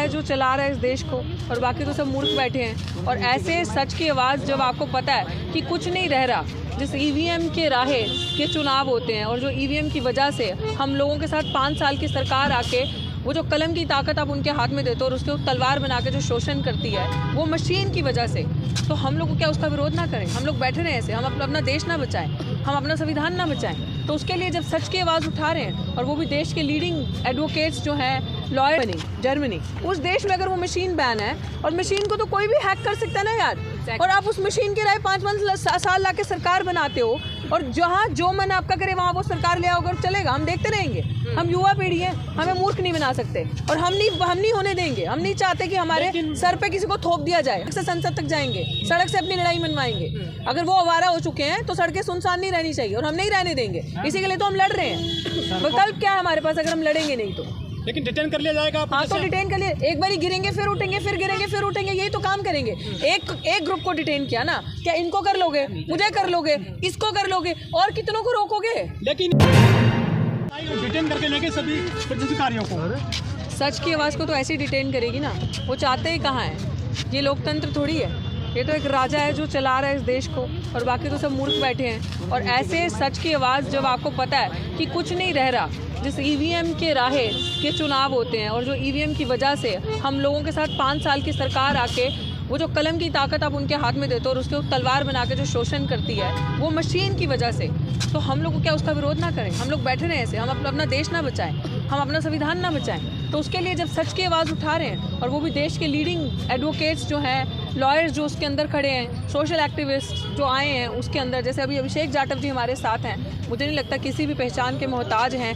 है जो चला रहा है इस देश को, और बाकी तो सब मूर्ख बैठे हैं। और ऐसे सच की आवाज़ जब आपको पता है कि कुछ नहीं रह रहा, जिस ईवीएम के राहे के चुनाव होते हैं और जो ईवीएम की वजह से हम लोगों के साथ 5 साल की सरकार आके वो जो कलम की ताकत आप उनके हाथ में देते हो और उसके तलवार बना के जो शोषण करती है वो मशीन की वजह से, तो हम लोग को क्या उसका विरोध ना करें? हम लोग बैठे रहे ऐसे, हम अपना देश ना बचाएं, हम अपना संविधान ना बचाएं? तो उसके लिए जब सच की आवाज़ उठा रहे हैं, और वो भी देश के लीडिंग एडवोकेट्स जो हैं, लॉयर बनी जर्मनी, उस देश में अगर वो मशीन बैन है, और मशीन को तो कोई भी हैक कर सकता है ना यार, और आप उस मशीन के राय 5 साल ला के सरकार बनाते हो, और जहाँ जो मन आपका करे वहाँ वो सरकार ले आओगे और चलेगा, हम देखते रहेंगे। हम युवा पीढ़ी हैं, हमें मूर्ख नहीं बना सकते, और हम नहीं होने देंगे। हम नहीं चाहते कि हमारे सर पे किसी को थोप दिया जाए। से संसद तक जाएंगे, सड़क से अपनी लड़ाई मनवाएंगे। अगर वो आवारा हो चुके हैं तो सड़कें सुनसान नहीं रहनी चाहिए, और हम नहीं रहने देंगे। इसी के लिए तो हम लड़ रहे हैं। विकल्प क्या है हमारे पास अगर हम लड़ेंगे नहीं तो? लेकिन डिटेन कर लिया जाएगा। हाँ, तो डिटेन कर लिए, एक बारी गिरेंगे फिर उठेंगे, फिर गिरेंगे फिर उठेंगे, यही तो काम करेंगे। एक ग्रुप को डिटेन किया ना, क्या इनको कर लोगे, मुझे कर लोगे, इसको कर लोगे, और कितनों को रोकोगे? लेकिन डिटेन करके लेंगे सभी प्रदर्शनकारियों को। सच की आवाज़ को तो ऐसे ही डिटेन करेगी ना। वो चाहते ही कहाँ है? ये लोकतंत्र थोड़ी है, ये तो एक राजा है जो चला रहा है इस देश को, और बाकी तो सब मूर्ख बैठे हैं। और ऐसे सच की आवाज़ जब आपको पता है कि कुछ नहीं रह रहा, जिस ईवीएम के राहे के चुनाव होते हैं और जो ईवीएम की वजह से हम लोगों के साथ 5 साल की सरकार आके वो जो कलम की ताकत आप उनके हाथ में देते हो और उसके तलवार बना के जो शोषण करती है वो मशीन की वजह से, तो हम लोग को क्या उसका विरोध ना करें? हम लोग बैठे रहे ऐसे, हम अपना देश ना बचाएं, हम अपना संविधान ना बचाएं? तो उसके लिए जब सच की आवाज़ उठा रहे हैं, और वो भी देश के लीडिंग एडवोकेट्स जो हैं, लॉयर्स जो उसके अंदर खड़े हैं, सोशल एक्टिविस्ट जो आए हैं उसके अंदर, जैसे अभी अभिषेक जाटव जी हमारे साथ हैं, मुझे नहीं लगता किसी भी पहचान के मोहताज हैं।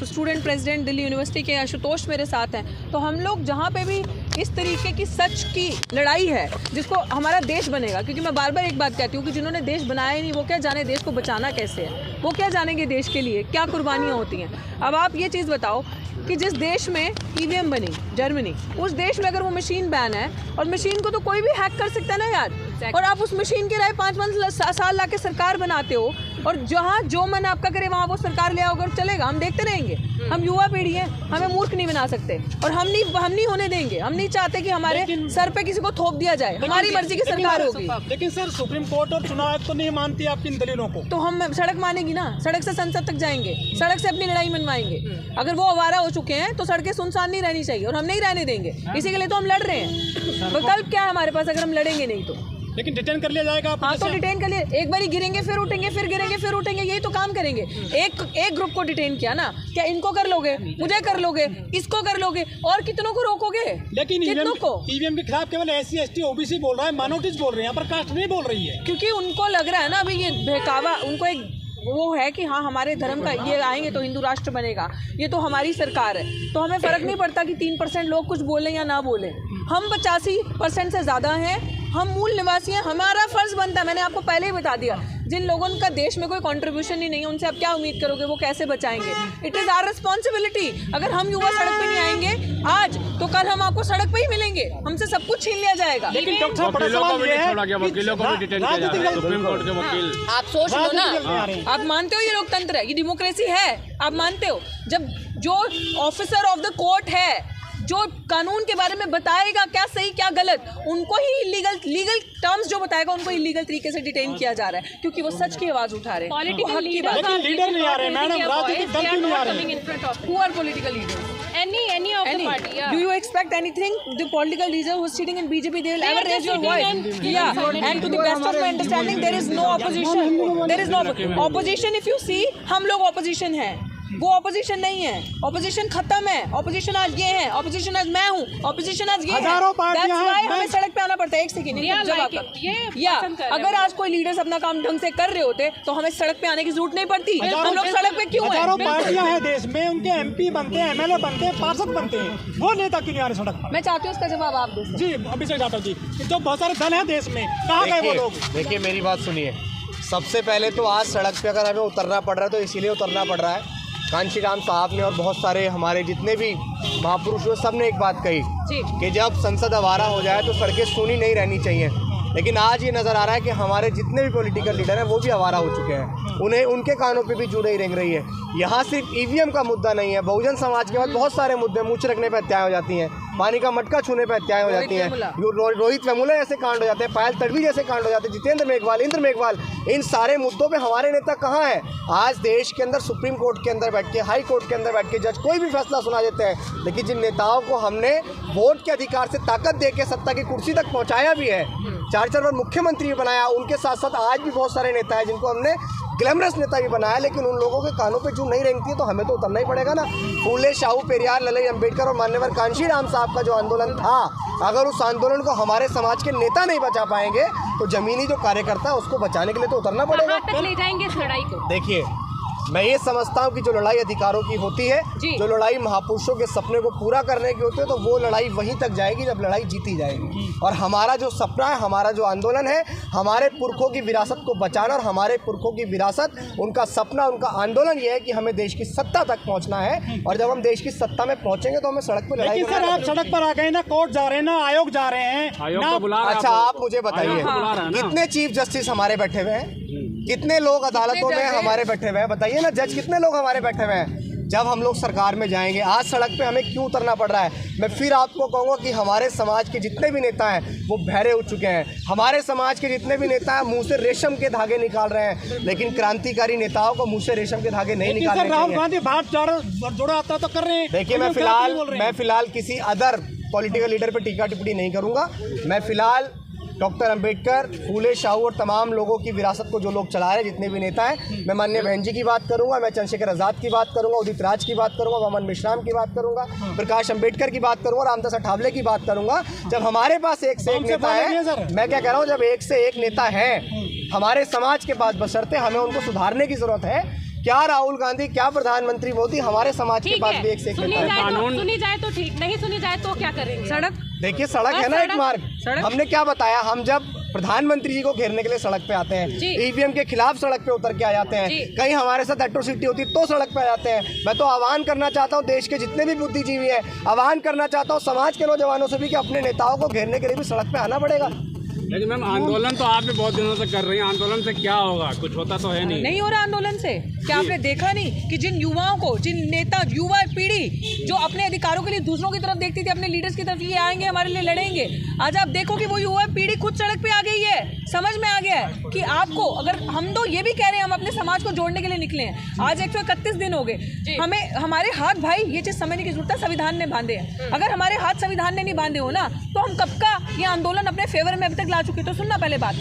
स्टूडेंट प्रेसिडेंट दिल्ली यूनिवर्सिटी के आशुतोष मेरे साथ हैं। तो हम लोग जहाँ पे भी इस तरीके की सच की लड़ाई है जिसको हमारा देश बनेगा, क्योंकि मैं बार बार एक बात कहती हूँ कि जिन्होंने देश बनाया ही नहीं वो क्या जाने देश को बचाना कैसे है, वो क्या जानेंगे देश के लिए क्या कुर्बानियाँ होती हैं। अब आप ये चीज़ बताओ कि जिस देश में ईवीएम बनी जर्मनी, उस देश में अगर वो मशीन बैन है, और मशीन को तो कोई भी हैक कर सकता है ना यार, और आप उस मशीन के राय 5 साल ला के सरकार बनाते हो, और जहाँ जो मन आपका करे वहाँ वो सरकार ले आओगे और चलेगा, हम देखते रहेंगे। हम युवा पीढ़ी हैं, हमें मूर्ख नहीं बना सकते, और हम नहीं होने देंगे। हम नहीं चाहते कि हमारे सर पे किसी को थोप दिया जाए। हमारी मर्जी की सरकार होगी। लेकिन सर सुप्रीम कोर्ट और चुनाव आयोग तो नहीं मानती आपकी इन दलीलों को, तो हम सड़क मानेगी ना, सड़क से संसद तक जाएंगे, सड़क से अपनी लड़ाई मनवाएंगे। अगर वो आवारा हो चुके हैं तो सड़कें सुनसान नहीं रहनी चाहिए, और हम नहीं रहने देंगे। इसी के लिए तो हम लड़ रहे हैं। विकल्प क्या है हमारे पास अगर हम लड़ेंगे नहीं तो? लेकिन डिटेन कर लिया जाएगा। हाँ, तो डिटेन कर लिए, एक बारी गिरेंगे फिर उठेंगे, फिर गिरेंगे फिर उठेंगे, यही तो काम करेंगे। एक ग्रुप को डिटेन किया ना, क्या इनको कर लोगे, मुझे कर लोगे, इसको कर लोगे, और कितनों को रोकोगे? लेकिन कितनों को? ईवीएम के खिलाफ केवल SC ST OBC बोल रहा है, माइनॉरिटीज बोल रहे हैं, यहाँ पर कास्ट नहीं बोल रही है, क्योंकि उनको लग रहा है ना अभी ये बहकावा, उनको एक वो है कि हाँ हमारे धर्म का ये आएंगे तो हिंदू राष्ट्र बनेगा, ये तो हमारी सरकार है, तो हमें फ़र्क नहीं पड़ता कि 3% लोग कुछ बोलें या ना बोलें। हम 85% से ज़्यादा हैं, हम मूल निवासी हैं, हमारा फ़र्ज़ बनता है। मैंने आपको पहले ही बता दिया, जिन लोगों का देश में कोई कंट्रीब्यूशन ही नहीं है उनसे आप क्या उम्मीद करोगे वो कैसे बचाएंगे? It is our responsibility. अगर हम युवा सड़क पे नहीं आएंगे आज, तो कल हम आपको सड़क पे ही मिलेंगे, हमसे सब कुछ छीन लिया जाएगा। लेकिन डॉक्टर साहब बड़ा सवाल ये है, वकीलों को भी डिटेन किया जा रहा है, सुप्रीम कोर्ट के वकील। आप सोच लो ना, आप मानते हो ये लोकतंत्र है, ये डेमोक्रेसी है, आप मानते हो? जब जो ऑफिसर ऑफ द कोर्ट है जो कानून के बारे में बताएगा क्या सही क्या गलत, उनको ही लीगल टर्म्स जो बताएगा उनको इलीगल तरीके से डिटेन किया जा रहा है, क्योंकि वो सच की आवाज उठा रहे हैं। लेकिन लीडर नहीं आ रहे मैडम, राजनीतिक दल क्यों नहीं आ रहे? Who are political leaders? Any of the party, yeah. Do you expect anything? The political leader who is sitting in BJP, they will ever raise your voice? Yeah. And to the best of my understanding, there is no opposition. There is no opposition. If you see, हम लोग opposition हैं, वो opposition नहीं है। Opposition खत्म है, opposition आज ये है, ऑपोजिशन आज मैं हूँ, ऑपोजिशन आज ये है। That's why हमें सड़क पे आना पड़ता है। एक सेकंड, अगर आज कोई लीडर्स अपना काम ढंग से कर रहे होते तो हमें सड़क पे आने की जरूरत नहीं पड़ती। हम लोग सड़क पे क्यों हैं? हजारों पार्टियां हैं देश में, उनके MP बनते हैं, MLA बनते हैं, पार्षद बनते हैं, वो नेता क्यों नहीं आ रहे सड़क पर? मैं चाहती हूँ उसका जवाब आप दो। जी अभिषेक जाटव जी, तो बहुत सारे दल हैं देश में, कहाँ गए वो लोग? देखिए मेरी बात सुनिए, सबसे पहले तो आज सड़क पे अगर हमें उतरना पड़ रहा है तो इसीलिए उतरना पड़ रहा है। कांशीराम साहब ने और बहुत सारे हमारे जितने भी महापुरुष हुए सब ने एक बात कही कि जब संसद आवारा हो जाए तो सड़कें सूनी नहीं रहनी चाहिए। लेकिन आज ये नज़र आ रहा है कि हमारे जितने भी पॉलिटिकल लीडर हैं वो भी आवारा हो चुके हैं, उन्हें उनके कानों पे भी जू नहीं रेंग रही है। यहाँ सिर्फ ईवीएम का मुद्दा नहीं है, बहुजन समाज के बाद बहुत सारे मुद्दे मूंछ रखने पर हत्याएं हो जाती हैं। पानी का मटका छूने पर हत्याएं हो जाती हैं, रोहित वेमुला जैसे कांड हो जाते हैं, पायल तड़वी जैसे कांड हो जाते हैं, जितेंद्र मेघवाल, इंद्र मेघवाल, इन सारे मुद्दों पे हमारे नेता कहाँ हैं? आज देश के अंदर सुप्रीम कोर्ट के अंदर बैठ के, हाई कोर्ट के अंदर बैठ के जज कोई भी फैसला सुना देते हैं, लेकिन जिन नेताओं को हमने वोट के अधिकार से ताकत दे के सत्ता की कुर्सी तक पहुँचाया भी है, 4 बार मुख्यमंत्री बनाया, उनके साथ साथ आज भी बहुत सारे नेता हैं जिनको हमने ग्लैमरस नेता भी बनाया, लेकिन उन लोगों के कानों पे जूं नहीं रेंगती है तो हमें तो उतरना ही पड़ेगा ना। फूले शाहू पेरियार ललई अम्बेडकर और मान्यवर कांशीराम साहब का जो आंदोलन था, अगर उस आंदोलन को हमारे समाज के नेता नहीं बचा पाएंगे तो जमीनी जो कार्यकर्ता है उसको बचाने के लिए तो उतरना पड़ेगा। कहाँ तक ले जाएंगे इस लड़ाई को? देखिए, मैं ये समझता हूँ कि जो लड़ाई अधिकारों की होती है, जो लड़ाई महापुरुषों के सपने को पूरा करने की होती है, तो वो लड़ाई वहीं तक जाएगी जब लड़ाई जीती जाएगी। और हमारा जो सपना है, हमारा जो आंदोलन है, हमारे पुरखों की विरासत को बचाना, और हमारे पुरखों की विरासत, उनका सपना, उनका आंदोलन ये है कि हमें देश की सत्ता तक पहुँचना है, और जब हम देश की सत्ता में पहुँचेंगे तो हमें सड़क पर लड़ाई। सर, आप सड़क पर आ गए ना, कोर्ट जा रहे हैं ना, आयोग जा रहे हैं। अच्छा, आप मुझे बताइए, कितने चीफ जस्टिस हमारे बैठे हुए हैं? कितने लोग अदालतों में हमारे बैठे हुए हैं? बताइए ना, जज कितने लोग हमारे बैठे हुए हैं? जब हम लोग सरकार में जाएंगे, आज सड़क पे हमें क्यों उतरना पड़ रहा है? मैं फिर आपको कहूँगा कि हमारे समाज के जितने भी नेता हैं वो बहरे हो चुके हैं। हमारे समाज के जितने भी नेता हैं मुंह से रेशम के धागे निकाल रहे हैं, लेकिन क्रांतिकारी नेताओं को मुंह से रेशम के धागे नहीं निकालने चाहिए। राहुल गांधी भारत जोड़ो यात्रा तो कर रहे हैं। देखिए, मैं फिलहाल किसी अदर पॉलिटिकल लीडर पर टीका टिप्पणी नहीं करूँगा। मैं फिलहाल डॉक्टर अंबेडकर, फूले शाहू और तमाम लोगों की विरासत को जो लोग चला रहे हैं, जितने भी नेता हैं, मैं माननीय बहन जी की बात करूंगा, मैं चंद्रशेखर आज़ाद की बात करूंगा, उदित राज की बात करूंगा, वामन मेश्राम की बात करूंगा, प्रकाश अंबेडकर की बात करूंगा, रामदास अठावले की बात करूंगा। जब हमारे पास एक से एक नेता है, मैं क्या कह रहा हूँ, जब एक से एक नेता है हमारे समाज के पास, बशर्ते हमें उनको सुधारने की जरूरत है। क्या राहुल गांधी, क्या प्रधानमंत्री मोदी, हमारे समाज के पास भी एक से एक नेता है। सुनी जाए तो ठीक, नहीं सुनी जाए तो क्या करेंगे? सड़क, देखिए, सड़क है ना एक मार्ग। हमने क्या बताया, हम जब प्रधानमंत्री जी को घेरने के लिए सड़क पे आते हैं, ईवीएम के खिलाफ सड़क पे उतर के आ जाते हैं, कहीं हमारे साथ एट्रोसिटी होती तो सड़क पे आ जाते हैं। मैं तो आह्वान करना चाहता हूँ देश के जितने भी बुद्धिजीवी हैं, आह्वान करना चाहता हूँ समाज के नौजवानों से भी कि अपने नेताओं को घेरने के लिए भी सड़क पे आना पड़ेगा। लेकिन मैम, आंदोलन तो आप भी बहुत दिनों से कर रही हैं, आंदोलन से क्या होगा? कुछ होता तो है नहीं हो रहा आंदोलन से। क्या आपने देखा नहीं कि जिन युवाओं को, जिन नेता, युवा पीढ़ी जो अपने अधिकारों के लिए दूसरों की तरफ देखती थी, अपने लीडर्स की तरफ, ये आएंगे हमारे लिए लड़ेंगे, आज आप देखो कि वो युवा पीढ़ी खुद सड़क पे आ गई है। समझ में आ गया है कि आपको, अगर हम तो ये भी कह रहे हैं हम अपने समाज को जोड़ने के लिए निकले हैं, आज 131 दिन हो गए, हमें हमारे हाथ, भाई ये चीज समझने की जरूरत है, संविधान ने बांधे हैं। अगर हमारे हाथ संविधान ने नहीं बांधे हो ना, तो हम कब का ये आंदोलन अपने फेवर में अभी तक ला चुके। तो सुनना पहले बात,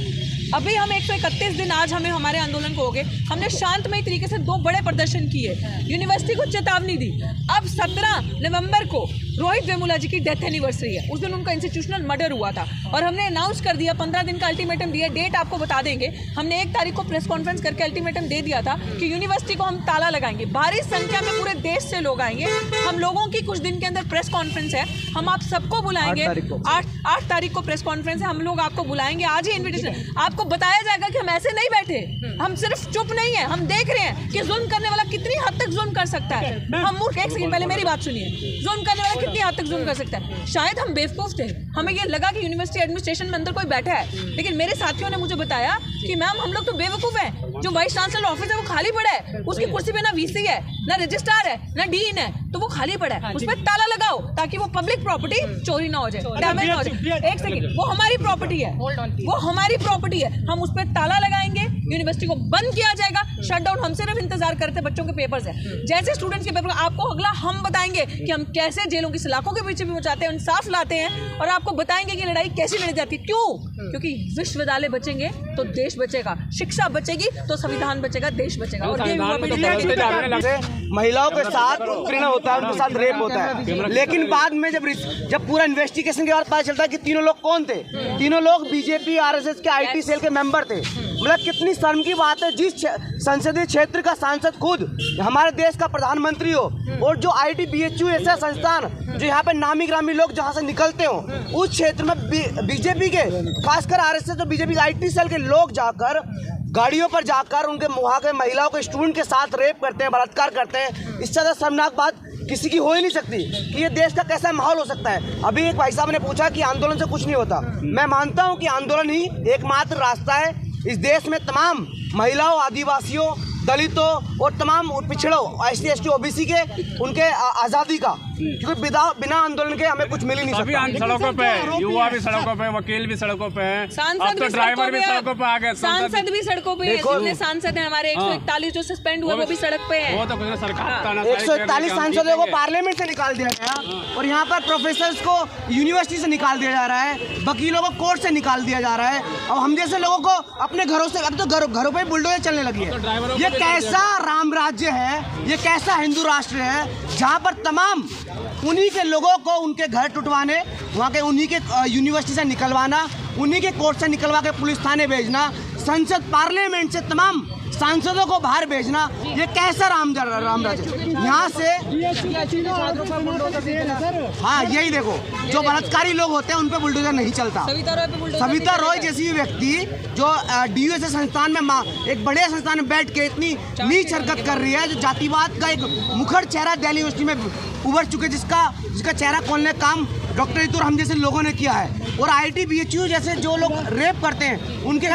अभी हम 131 दिन आज हमें हमारे आंदोलन को हो गए, हमने शांतमय तरीके से 2 बड़े प्रदर्शन किए, यूनिवर्सिटी को चेतावनी दी। अब 17 नवंबर को रोहित वेमुला जी की डेथ एनिवर्सरी है, उस दिन उनका इंस्टीट्यूशनल मर्डर हुआ था, और हमने अनाउंस कर दिया, 15 दिन का अल्टीमेटम दिया, डेट आपको बता देंगे। हमने 1 तारीख को प्रेस कॉन्फ्रेंस करके अल्टीमेटम दे दिया था कि यूनिवर्सिटी को हम ताला लगाएंगे, भारी संख्या में पूरे देश से लोग आएंगे। हम लोगों की कुछ दिन के अंदर प्रेस कॉन्फ्रेंस है, हम आप सबको बुलाएंगे। 8 तारीख को प्रेस कॉन्फ्रेंस है, हम लोग आपको बुलाएंगे, आज ही इन्विटेशन। आपको बताया जाएगा कि हम ऐसे नहीं बैठे, हम सिर्फ चुप नहीं है, हम देख रहे हैं कि जुल्म करने वाला कितनी हद तक जुल्म कर सकता है। हम मूर्ख, एक सेकंड पहले मेरी बात सुनिए, जुल्म करने वाला कितनी हद तक जुल्म कर सकता है। शायद हम बेवकूफ थे, हमें ये लगा कि यूनिवर्सिटी एडमिनिस्ट्रेशन में अंदर कोई बैठा है, लेकिन मेरे साथियों ने मुझे बताया कि मैम हम लोग तो बेवकूफ हैं, जो वाइस चांसलर ऑफिस है वो खाली पड़ा है, उसकी कुर्सी पे ना वीसी है, ना रजिस्ट्रार है, ना डीन है, तो वो खाली पड़ा है, उस पर ताला लगाओ ताकि वो पब्लिक प्रॉपर्टी चोरी ना हो जाए, डैमेज ना हो जाए। एक सेकंड, वो हमारी प्रॉपर्टी है, वो हमारी प्रॉपर्टी है, हम उस पर ताला लगाएंगे, यूनिवर्सिटी को बंद किया जाएगा, शटडाउन। हम सिर्फ इंतजार करते, बच्चों के पेपर्स है, जैसे स्टूडेंट्स के पेपर, आपको अगला हम बताएंगे कि हम कैसे जेलों की सलाखों के पीछे भी मचाते हैं, इंसाफ लाते हैं, और आपको बताएंगे कि लड़ाई कैसी लड़ी जाती है। क्यों? क्योंकि विश्वविद्यालय बचेंगे तो देश बचेगा, शिक्षा बचेगी तो संविधान बचेगा, देश बचेगा। और महिलाओं के साथ उत्पीड़न होता है, उनके साथ रेप होता है, लेकिन बाद में जब पूरा इन्वेस्टिगेशन के बाद पता चलता है कि तीनों लोग कौन थे, तीनों लोग बीजेपी आरएसएस के आईटी सेल के मेंबर थे। मतलब कितनी शर्म की बात है, जिस संसदीय क्षेत्र का सांसद खुद हमारे देश का प्रधानमंत्री हो, और जो आईटी बीएचयू ऐसा संस्थान जो यहाँ पे नामी ग्रामी लोग जहाँ से निकलते हो, उस क्षेत्र में बीजेपी के, खासकर आरएसएस और बीजेपी के आईटी सेल के लोग जाकर गाड़ियों पर जाकर उनके वहाँ के महिलाओं के स्टूडेंट के साथ रेप करते हैं, बलात्कार करते हैं। इससे ज़्यादा शर्मनाक बात किसी की हो ही नहीं सकती कि ये देश का कैसा माहौल हो सकता है। अभी एक भाई साहब ने पूछा कि आंदोलन से कुछ नहीं होता। मैं मानता हूँ कि आंदोलन ही एकमात्र रास्ता है इस देश में तमाम महिलाओं, आदिवासियों, दलितों और तमाम पिछड़ों, SC ST OBC के उनके आज़ादी का। क्योंकि बिना आंदोलन के हमें कुछ मिल ही नहीं सभी सकता। सड़कों पे, युवा भी सड़कों पे, वकील भी सड़कों पे हैं, अब तो ड्राइवर भी सड़कों पे आ गए, सांसद भी सड़कों पे हैं। जितने सांसद हैं हमारे 141 जो सस्पेंड हुए वो भी सड़क पे हैं। वो तो कुछ सरकार 141 सांसदों को पार्लियामेंट से निकाल दिया गया और यहाँ पर प्रोफेसर्स को यूनिवर्सिटी से निकाल दिया जा रहा है, वकीलों को कोर्ट से निकाल दिया जा रहा है और हम जैसे लोगों को अपने घरों से, अब तो घरों पे बुलडोजर चलने लगी है। ये कैसा राम राज्य है, ये कैसा हिंदू राष्ट्र है जहाँ पर तमाम उन्हीं के लोगों को उनके घर टुटवाने, वहाँ के उन्हीं के यूनिवर्सिटी से निकलवाना, उन्हीं के कोर्ट से निकलवा के पुलिस थाने भेजना, संसद पार्लियामेंट से तमाम सांसदों को बाहर भेजना, ये कैसा राम राज्य। यहाँ से हाँ यही देखो, जो बलात्कारी लोग होते हैं उन पे बुलडोजर नहीं चलता। सविता रॉय जैसी व्यक्ति जो DUSA संस्थान में, एक बड़े संस्थान में बैठ के इतनी नीच हरकत कर रही है, जो जातिवाद का एक मुखर चेहरा दिल्ली यूनिवर्सिटी में उभर चुके, जिसका चेहरा खोलने का काम डॉक्टर इतुर हम जैसे लोगों ने किया है। और IIT BHU जैसे जो लोग रेप करते हैं उनके घर